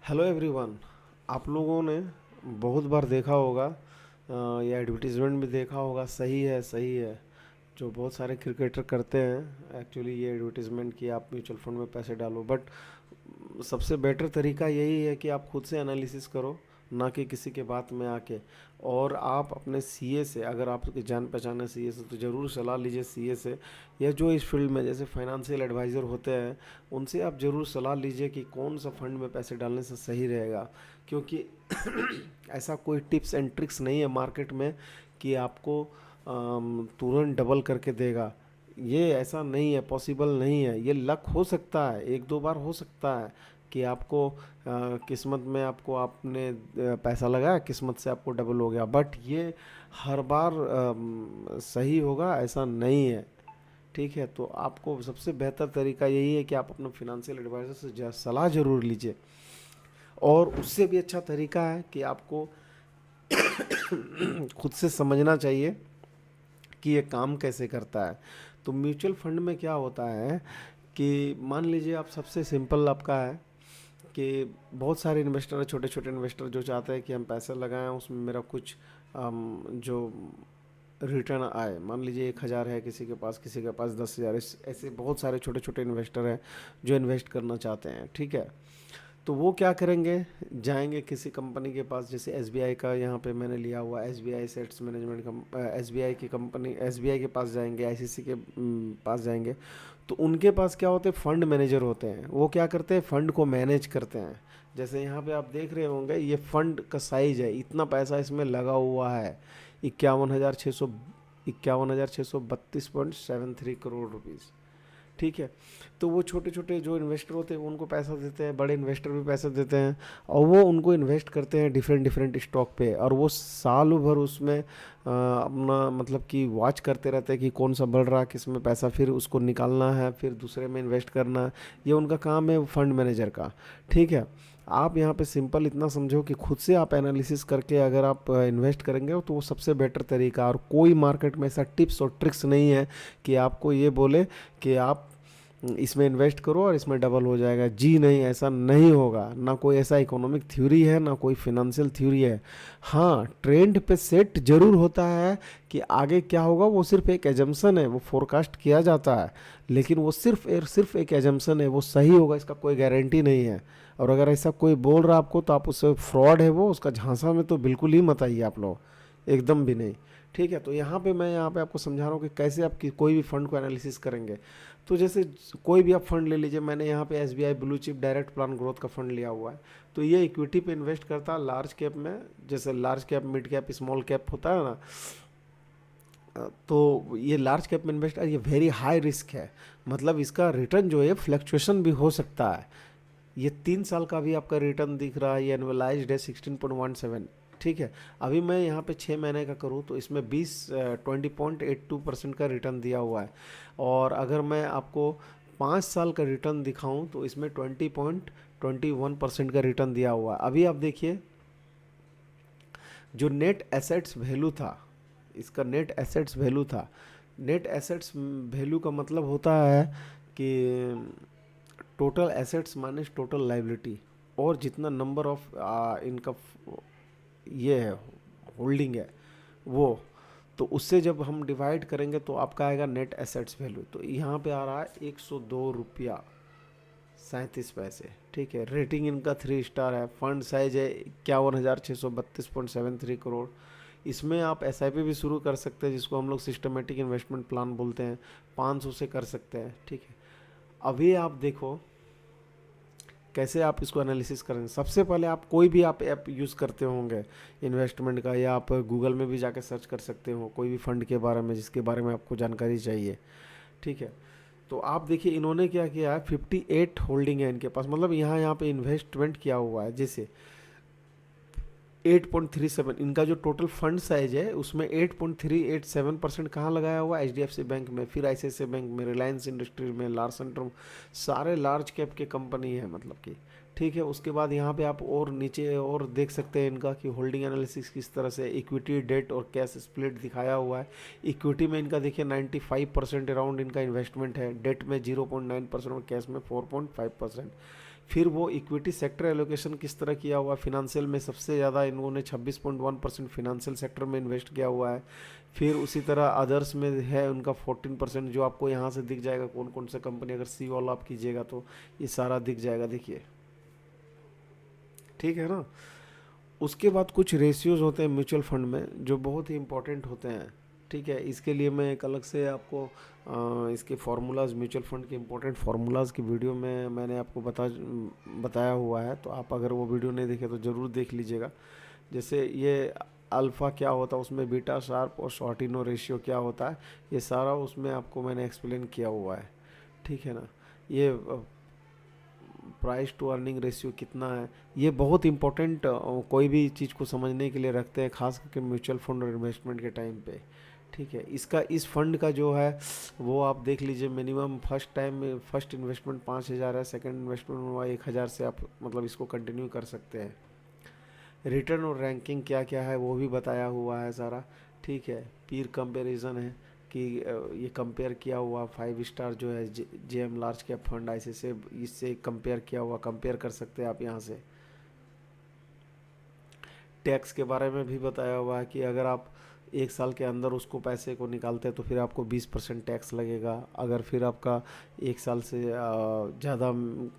Hello everyone. आप लोगों ने बहुत बार देखा होगा, या एडवर्टीज़मेंट भी देखा होगा। सही है, सही है, जो बहुत सारे क्रिकेटर करते हैं एक्चुअली ये एडवर्टीज़मेंट कि आप म्यूचुअल फंड में पैसे डालो। बट सबसे बेटर तरीका यही है कि आप खुद से एनालिसिस करो, ना कि किसी के बात में आके। और आप अपने सीए से, अगर आपके जान पहचान सीए से, तो ज़रूर सलाह लीजिए सीए से, या जो इस फील्ड में जैसे फाइनेंशियल एडवाइज़र होते हैं उनसे आप ज़रूर सलाह लीजिए कि कौन सा फंड में पैसे डालने से सही रहेगा। क्योंकि ऐसा कोई टिप्स एंड ट्रिक्स नहीं है मार्केट में कि आपको तुरंत डबल करके देगा। ये ऐसा नहीं है, पॉसिबल नहीं है। ये लक हो सकता है, एक दो बार हो सकता है कि आपको किस्मत में आपको आपने पैसा लगाया, किस्मत से आपको डबल हो गया। बट ये हर बार सही होगा ऐसा नहीं है। ठीक है, तो आपको सबसे बेहतर तरीका यही है कि आप अपने फिनेंशियल एडवाइज़र से सलाह ज़रूर लीजिए। और उससे भी अच्छा तरीका है कि आपको खुद से समझना चाहिए कि ये काम कैसे करता है। तो म्यूचुअल फंड में क्या होता है कि मान लीजिए आप, सबसे सिंपल आपका है कि बहुत सारे इन्वेस्टर हैं, छोटे छोटे इन्वेस्टर जो चाहते हैं कि हम पैसा लगाएं, उसमें मेरा कुछ जो रिटर्न आए। मान लीजिए 1,000 है किसी के पास, किसी के पास 10,000। ऐसे बहुत सारे छोटे छोटे इन्वेस्टर हैं जो इन्वेस्ट करना चाहते हैं। ठीक है, तो वो क्या करेंगे, जाएंगे किसी कंपनी के पास, जैसे एसबीआई का यहाँ पे मैंने लिया हुआ, एसबीआई सेट्स मैनेजमेंट एसबीआई की कंपनी, एसबीआई के पास जाएंगे, आईसीसी के पास जाएंगे। तो उनके पास क्या होते हैं, फंड मैनेजर होते हैं। वो क्या करते हैं, फंड को मैनेज करते हैं। जैसे यहाँ पे आप देख रहे होंगे, ये फंड का साइज है, इतना पैसा इसमें लगा हुआ है, 51,632.73 करोड़ रुपीज़। ठीक है, तो वो छोटे छोटे जो इन्वेस्टर होते हैं उनको पैसा देते हैं, बड़े इन्वेस्टर भी पैसा देते हैं, और वो उनको इन्वेस्ट करते हैं डिफरेंट डिफरेंट स्टॉक पे। और वो साल भर उसमें अपना मतलब कि वॉच करते रहते हैं कि कौन सा बढ़ रहा है, किस में पैसा, फिर उसको निकालना है, फिर दूसरे में इन्वेस्ट करना है। ये उनका काम है फंड मैनेजर का। ठीक है, आप यहाँ पे सिंपल इतना समझो कि खुद से आप एनालिसिस करके अगर आप इन्वेस्ट करेंगे तो वो सबसे बेटर तरीका। और कोई मार्केट में ऐसा टिप्स और ट्रिक्स नहीं है कि आपको ये बोले कि आप इसमें इन्वेस्ट करो और इसमें डबल हो जाएगा। जी नहीं, ऐसा नहीं होगा। ना कोई ऐसा इकोनॉमिक थ्योरी है, ना कोई फिनेंशियल थ्योरी है। हाँ, ट्रेंड पे सेट जरूर होता है कि आगे क्या होगा, वो सिर्फ एक एजम्पशन है, वो फोरकास्ट किया जाता है। लेकिन वो सिर्फ एक एजम्पशन है, वो सही होगा इसका कोई गारंटी नहीं है। और अगर ऐसा कोई बोल रहा है आपको तो आप उससे फ्रॉड है वो, उसका झांसा में तो बिल्कुल ही मत आइए आप लोग, एकदम भी नहीं। ठीक है, तो मैं यहाँ पे आपको समझा रहा हूँ कि कैसे आप कोई भी फंड को एनालिसिस करेंगे। तो जैसे कोई भी आप फंड ले लीजिए, मैंने यहाँ पे SBI blue chip direct plan growth का फंड लिया हुआ है। तो ये इक्विटी पे इन्वेस्ट करता है लार्ज कैप में, जैसे large cap, mid cap, small cap होता है ना। तो ये लार्ज कैप में इन्वेस्ट, ये वेरी हाई रिस्क है। मतलब इसका रिटर्न जो है फ्लक्चुएशन भी हो सकता है। ये 3 साल का भी आपका रिटर्न दिख रहा है, ये एनुअलाइज्ड है 16.17। ठीक है, अभी मैं यहाँ पे 6 महीने का करूँ तो इसमें 20.82% का रिटर्न दिया हुआ है। और अगर मैं आपको 5 साल का रिटर्न दिखाऊं तो इसमें 20.21% का रिटर्न दिया हुआ है। अभी आप देखिए, जो नेट एसेट्स वैल्यू था, इसका नेट एसेट्स वैल्यू था, नेट एसेट्स वैल्यू का मतलब होता है कि total assets minus total liability, और जितना नंबर ऑफ इनका ये है, होल्डिंग है वो, तो उससे जब हम डिवाइड करेंगे तो आपका आएगा नेट एसेट्स वैल्यू। तो यहाँ पे आ रहा है 102 रुपया 37 पैसे। ठीक है, रेटिंग इनका 3 स्टार है, फंड साइज है 51,632.73 करोड़। इसमें आप एसआईपी भी शुरू कर सकते हैं, जिसको हम लोग सिस्टमेटिक इन्वेस्टमेंट प्लान बोलते हैं, 500 से कर सकते हैं। ठीक है, अभी आप देखो कैसे आप इसको एनालिसिस करेंगे। सबसे पहले आप कोई भी आप ऐप यूज़ करते होंगे इन्वेस्टमेंट का, या आप गूगल में भी जाकर सर्च कर सकते हो कोई भी फंड के बारे में जिसके बारे में आपको जानकारी चाहिए। ठीक है, तो आप देखिए इन्होंने क्या किया है, 58 होल्डिंग है इनके पास, मतलब यहाँ पे इन्वेस्टमेंट किया हुआ है। जैसे 8.37 इनका जो टोटल फंड साइज है, उसमें 8.387% कहाँ लगाया हुआ है, एचडीएफसी बैंक में, फिर आईसीआईसीआई बैंक में, रिलायंस इंडस्ट्रीज में, लार्सन ट्रूम, सारे लार्ज कैप के कंपनी है मतलब कि। ठीक है, उसके बाद यहाँ पे आप और नीचे और देख सकते हैं इनका कि होल्डिंग एनालिसिस किस तरह से, इक्विटी, डेट और कैश स्प्लिट दिखाया हुआ है। इक्विटी में इनका देखिए 95% अराउंड इनका इन्वेस्टमेंट है, डेट में 0.9% और कैश में 4.5%। फिर वो इक्विटी सेक्टर एलोकेशन किस तरह किया हुआ, फिनेंशियल में सबसे ज़्यादा इन्होंने 26.1% फिनेंशियल सेक्टर में इन्वेस्ट किया हुआ है। फिर उसी तरह अदर्स में है उनका 14%, जो आपको यहाँ से दिख जाएगा कौन कौन सा कंपनी, अगर सी ऑल आप कीजिएगा तो ये सारा दिख जाएगा, देखिए, ठीक है ना। उसके बाद कुछ रेशियोज होते हैं म्यूचुअल फंड में जो बहुत ही इंपॉर्टेंट होते हैं, ठीक है। इसके लिए मैं एक अलग से आपको इसके फार्मूलाज, म्यूचुअल फंड के इंपॉर्टेंट फार्मूलाज की वीडियो में मैंने आपको बताया हुआ है, तो आप अगर वो वीडियो नहीं देखे तो ज़रूर देख लीजिएगा। जैसे ये अल्फ़ा क्या होता है उसमें, बीटा शार्प और शॉर्टिनो रेशियो क्या होता है, ये सारा उसमें आपको मैंने एक्सप्लेन किया हुआ है, ठीक है ना। ये प्राइस टू अर्निंग रेशियो कितना है, ये बहुत इंपॉर्टेंट कोई भी चीज़ को समझने के लिए रखते हैं, खास करके म्यूचुअल फंड और इन्वेस्टमेंट के टाइम पे, ठीक है। इसका इस फंड का जो है वो आप देख लीजिए, मिनिमम फर्स्ट इन्वेस्टमेंट 5,000 है, सेकंड इन्वेस्टमेंट हुआ 1,000 से आप मतलब इसको कंटिन्यू कर सकते हैं। रिटर्न और रैंकिंग क्या क्या है वो भी बताया हुआ है सारा, ठीक है। पीर कंपैरिजन है कि ये कंपेयर किया हुआ 5 स्टार जो है जेएम लार्ज कैप फंड ऐसे से इससे कंपेयर किया हुआ, कंपेयर कर सकते हैं आप यहाँ से। टैक्स के बारे में भी बताया हुआ है कि अगर आप 1 साल के अंदर उसको पैसे को निकालते हैं तो फिर आपको 20% टैक्स लगेगा। अगर फिर आपका 1 साल से ज़्यादा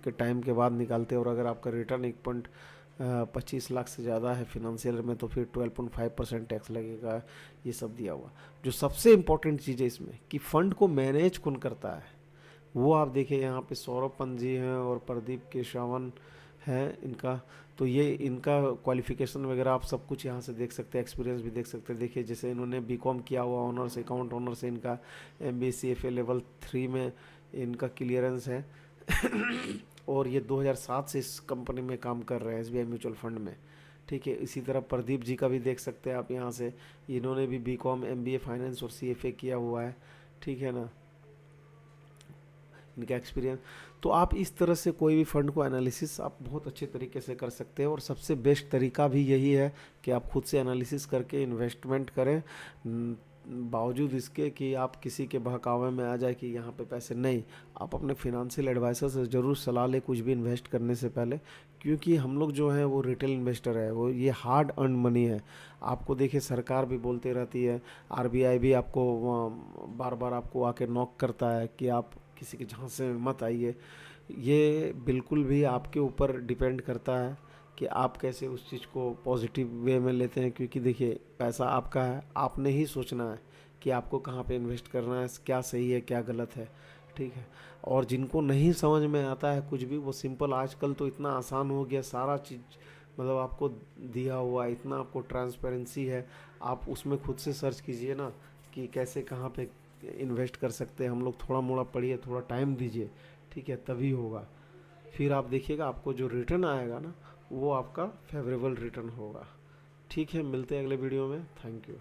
के टाइम के बाद निकालते हैं और अगर आपका रिटर्न 25 लाख से ज़्यादा है फिनंशियल में तो फिर 12.5% टैक्स लगेगा। ये सब दिया हुआ। जो सबसे इम्पोर्टेंट चीज़ है इसमें कि फ़ंड को मैनेज कौन करता है वो आप देखिए, यहाँ पे सौरभ पंत जी हैं और प्रदीप केशवन है इनका, तो ये इनका क्वालिफिकेशन वगैरह आप सब कुछ यहाँ से देख सकते हैं, एक्सपीरियंस भी देख सकते हैं। देखिए जैसे इन्होंने बीकॉम किया हुआ ऑनर्स, अकाउंट ऑनर्स है इनका, MBA CFA लेवल 3 में इनका क्लियरेंस है और ये 2007 से इस कंपनी में काम कर रहे हैं SBI म्यूचुअल फंड में, ठीक है। इसी तरह प्रदीप जी का भी देख सकते हैं आप यहाँ से, इन्होंने भी बीकॉम MBA फाइनेंस और CFA किया हुआ है, ठीक है ना, इनका एक्सपीरियंस। तो आप इस तरह से कोई भी फंड को एनालिसिस आप बहुत अच्छे तरीके से कर सकते हैं और सबसे बेस्ट तरीका भी यही है कि आप खुद से एनालिसिस करके इन्वेस्टमेंट करें, बावजूद इसके कि आप किसी के बहकावे में आ जाए कि यहाँ पे पैसे नहीं। आप अपने फिनेंशियल एडवाइज़र से ज़रूर सलाह लें कुछ भी इन्वेस्ट करने से पहले, क्योंकि हम लोग जो हैं वो रिटेल इन्वेस्टर है, वो ये हार्ड अर्न मनी है। आपको देखिए सरकार भी बोलती रहती है, RBI भी आपको बार बार आपको आके नॉक करता है कि आप किसी के झांसे में मत आइए। ये बिल्कुल भी आपके ऊपर डिपेंड करता है कि आप कैसे उस चीज़ को पॉजिटिव वे में लेते हैं, क्योंकि देखिए पैसा आपका है, आपने ही सोचना है कि आपको कहाँ पे इन्वेस्ट करना है, क्या सही है क्या गलत है, ठीक है। और जिनको नहीं समझ में आता है कुछ भी, वो सिंपल, आजकल तो इतना आसान हो गया सारा चीज़, मतलब आपको दिया हुआ है, इतना आपको ट्रांसपेरेंसी है, आप उसमें खुद से सर्च कीजिए ना कि कैसे कहाँ पे इन्वेस्ट कर सकते हैं हम लोग। थोड़ा मोड़ा पढ़िए, थोड़ा टाइम दीजिए, ठीक है, तभी होगा। फिर आप देखिएगा आपको जो रिटर्न आएगा ना वो आपका फेवरेबल रिटर्न होगा, ठीक है। मिलते हैं अगले वीडियो में, थैंक यू।